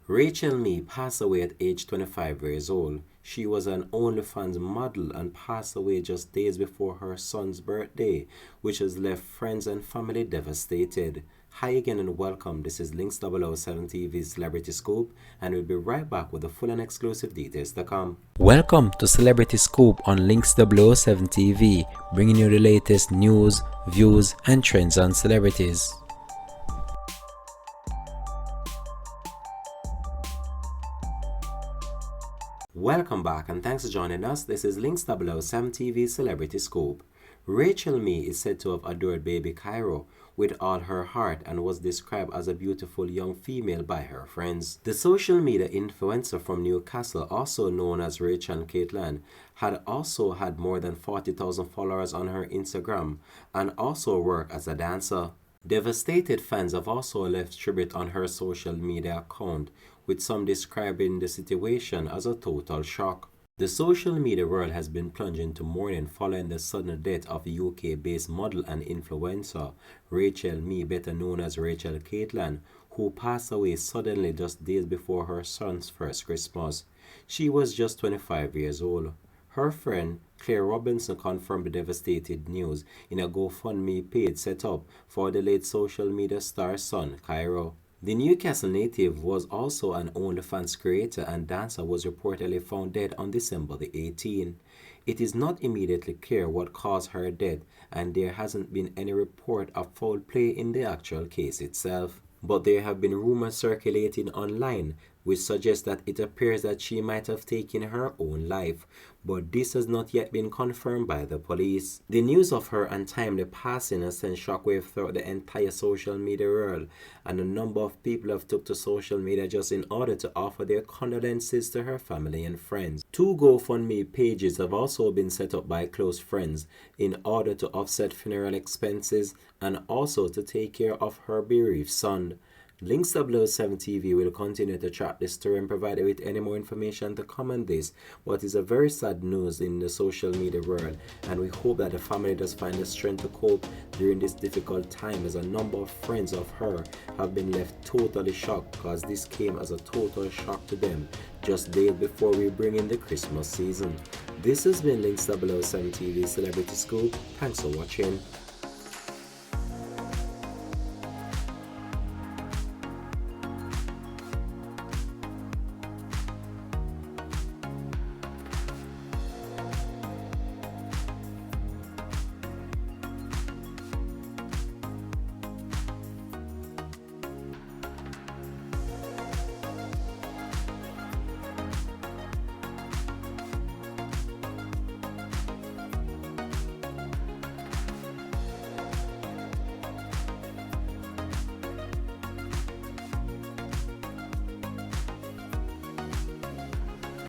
Rachel Mee passed away at age 25 years old. She was an OnlyFans model and passed away just days before her son's birthday, which has left friends and family devastated. Hi again and welcome. This is Links 007 TV's Celebrity Scoop, and we'll be right back with the full and exclusive details to come. Welcome to Celebrity Scoop on Links 007 TV, bringing you the latest news, views, and trends on celebrities. Welcome back and thanks for joining us. This is Links 007 TV Celebrity Scoop. Rachel Mee is said to have adored baby Cairo with all her heart and was described as a beautiful young female by her friends. The social media influencer from Newcastle, also known as Rachel and Kaitlyn, had also had more than 40,000 followers on her Instagram and also worked as a dancer. Devastated fans have also left tribute on her social media account, with some describing the situation as a total shock. The social media world has been plunged into mourning following the sudden death of UK-based model and influencer Rachel Mee, better known as Rachel Kaitlyn, who passed away suddenly just days before her son's first Christmas. She was just 25 years old. Her friend Claire Robinson confirmed the devastated news in a GoFundMe page set up for the late social media star's son, Cairo. The Newcastle native was also an OnlyFans creator and dancer was reportedly found dead on December the 18th. It is not immediately clear what caused her death, and there hasn't been any report of foul play in the actual case itself. But there have been rumors circulating online which suggest that it appears that she might have taken her own life, but this has not yet been confirmed by the police. The news of her untimely passing has sent shockwave throughout the entire social media world, and a number of people have took to social media just in order to offer their condolences to her family and friends. 2 GoFundMe pages have also been set up by close friends in order to offset funeral expenses and also to take care of her bereaved son. Links 007 TV will continue to track this story and provide you with any more information to come on this, but it's a very sad news in the social media world, and we hope that the family does find the strength to cope during this difficult time, as a number of friends of her have been left totally shocked because this came as a total shock to them just days before we bring in the Christmas season. This has been Links 007 TV Celebrity Scoop. Thanks for watching.